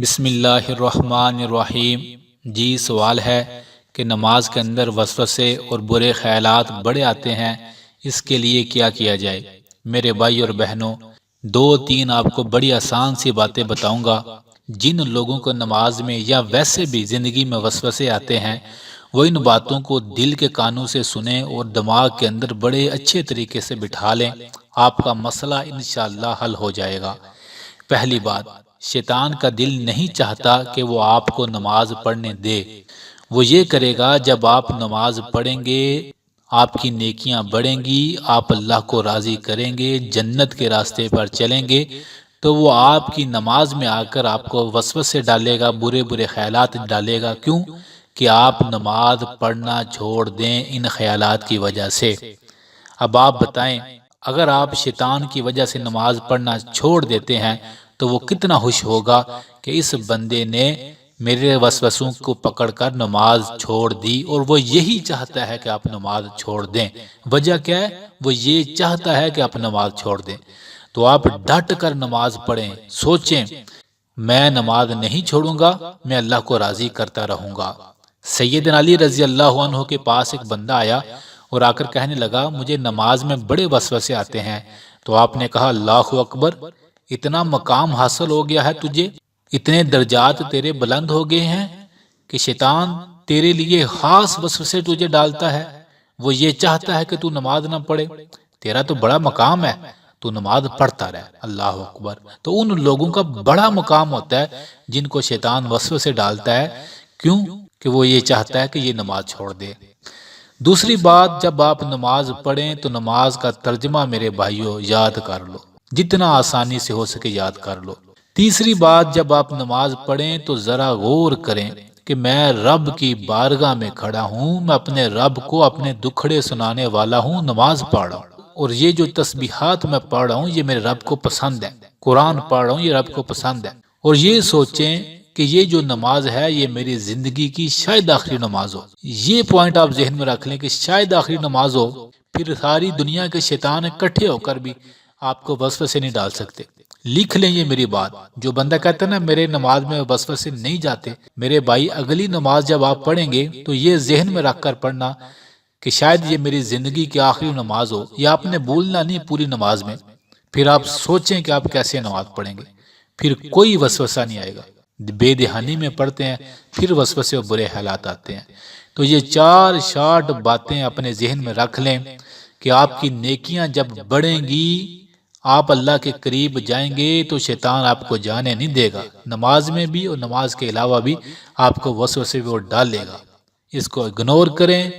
بسم اللہ الرحمن الرحیم۔ جی سوال ہے کہ نماز کے اندر وسوسے اور برے خیالات بڑے آتے ہیں، اس کے لیے کیا کیا جائے؟ میرے بھائی اور بہنوں، دو تین آپ کو بڑی آسان سی باتیں بتاؤں گا۔ جن لوگوں کو نماز میں یا ویسے بھی زندگی میں وسوسے آتے ہیں، وہ ان باتوں کو دل کے کانوں سے سنیں اور دماغ کے اندر بڑے اچھے طریقے سے بٹھا لیں، آپ کا مسئلہ انشاءاللہ حل ہو جائے گا۔ پہلی بات، شیطان کا دل نہیں چاہتا کہ وہ آپ کو نماز پڑھنے دے۔ وہ یہ کرے گا جب آپ نماز پڑھیں گے، آپ کی نیکیاں بڑھیں گی، آپ اللہ کو راضی کریں گے، جنت کے راستے پر چلیں گے، تو وہ آپ کی نماز میں آ کر آپ کو وسوسے ڈالے گا، برے برے خیالات ڈالے گا۔ کیوں؟ کہ آپ نماز پڑھنا چھوڑ دیں ان خیالات کی وجہ سے۔ اب آپ بتائیں، اگر آپ شیطان کی وجہ سے نماز پڑھنا چھوڑ دیتے ہیں تو وہ کتنا خوش ہوگا کہ اس بندے نے میرے وسوسوں کو پکڑ کر نماز چھوڑ دی، اور وہ یہی چاہتا ہے کہ آپ نماز چھوڑ دیں۔ وجہ کیا ہے؟ وہ یہ چاہتا ہے کہ آپ نماز چھوڑ دیں۔ تو آپ ڈٹ کر نماز پڑھیں، سوچیں میں نماز نہیں چھوڑوں گا، میں اللہ کو راضی کرتا رہوں گا۔ سیدنا علی رضی اللہ عنہ کے پاس ایک بندہ آیا اور آ کر کہنے لگا، مجھے نماز میں بڑے وسوسے آتے ہیں۔ تو آپ نے کہا، اللہ اکبر، اتنا مقام حاصل ہو گیا ہے تجھے، اتنے درجات تیرے بلند ہو گئے ہیں کہ شیطان تیرے لیے خاص وسوسے تجھے ڈالتا ہے، وہ یہ چاہتا ہے کہ تو نماز نہ پڑھے۔ تیرا تو بڑا مقام ہے، تو نماز پڑھتا رہے۔ اللہ اکبر۔ تو ان لوگوں کا بڑا مقام ہوتا ہے جن کو شیطان وسوسے ڈالتا ہے۔ کیوں؟ کہ وہ یہ چاہتا ہے کہ یہ نماز چھوڑ دے۔ دوسری بات، جب آپ نماز پڑھیں تو نماز کا ترجمہ میرے بھائیوں یاد کر لو، جتنا آسانی سے ہو سکے یاد کر لو۔ تیسری بات، جب آپ نماز پڑھیں تو ذرا غور کریں کہ میں رب کی بارگاہ میں کھڑا ہوں، میں اپنے رب کو اپنے دکھڑے سنانے والا ہوں، نماز پڑھ رہا ہوں، اور یہ جو تسبیحات میں پڑھ رہا ہوں یہ میرے رب کو پسند ہے، قرآن پڑھ رہا ہوں یہ رب کو پسند ہے۔ اور یہ سوچیں کہ یہ جو نماز ہے یہ میری زندگی کی شاید آخری نماز ہو۔ یہ پوائنٹ آپ ذہن میں رکھ لیں کہ شاید آخری نماز ہو، پھر ساری دنیا کے شیطان اکٹھے ہو کر بھی آپ کو وسوسے نہیں ڈال سکتے۔ لکھ لیں یہ میری بات۔ جو بندہ کہتا ہے نا میرے نماز میں وسوسے نہیں جاتے، میرے بھائی اگلی نماز جب آپ پڑھیں گے تو یہ ذہن میں رکھ کر پڑھنا کہ شاید یہ میری زندگی کی آخری نماز ہو، یا آپ نے بولنا نہیں پوری نماز میں۔ پھر آپ سوچیں کہ آپ کیسے نماز پڑھیں گے، پھر کوئی وسوسہ نہیں آئے گا۔ بے دہانی میں پڑھتے ہیں، پھر وسوسے و برے حالات آتے ہیں۔ تو یہ چار شارٹ باتیں اپنے ذہن میں رکھ لیں کہ آپ کی نیکیاں جب بڑھیں گی، آپ اللہ کے قریب جائیں گے تو شیطان آپ کو جانے نہیں دے گا، نماز میں بھی اور نماز کے علاوہ بھی آپ کو وسوسے وہ ڈال لے گا۔ اس کو اگنور کریں،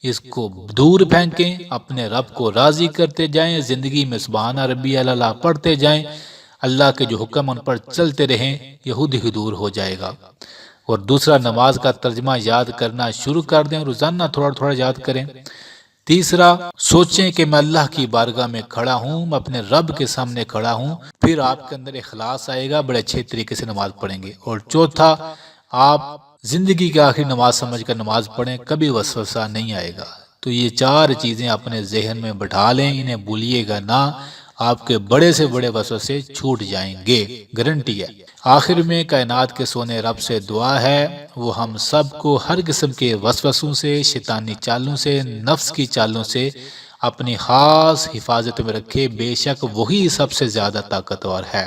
اس کو دور پھینکیں، اپنے رب کو راضی کرتے جائیں، زندگی میں سبحان ربی اللہ پڑھتے جائیں، اللہ کے جو حکم ان پر چلتے رہیں، یہود ہی دور ہو جائے گا۔ اور دوسرا، نماز کا ترجمہ یاد کرنا شروع کر دیں، روزانہ تھوڑا تھوڑا یاد کریں۔ تیسرا، سوچیں کہ میں اللہ کی بارگاہ میں کھڑا ہوں، میں اپنے رب کے سامنے کھڑا ہوں، پھر آپ کے اندر اخلاص آئے گا، بڑے اچھے طریقے سے نماز پڑھیں گے۔ اور چوتھا، آپ زندگی کی آخری نماز سمجھ کر نماز پڑھیں، کبھی وسوسہ نہیں آئے گا۔ تو یہ چار چیزیں اپنے ذہن میں بٹھا لیں، انہیں بھولیے گا نہ، آپ کے بڑے سے بڑے وسوسے چھوٹ جائیں گے، گارنٹی ہے۔ آخر میں کائنات کے سونے رب سے دعا ہے وہ ہم سب کو ہر قسم کے وسوسوں سے، شیطانی چالوں سے، نفس کی چالوں سے اپنی خاص حفاظت میں رکھے، بے شک وہی سب سے زیادہ طاقتور ہے۔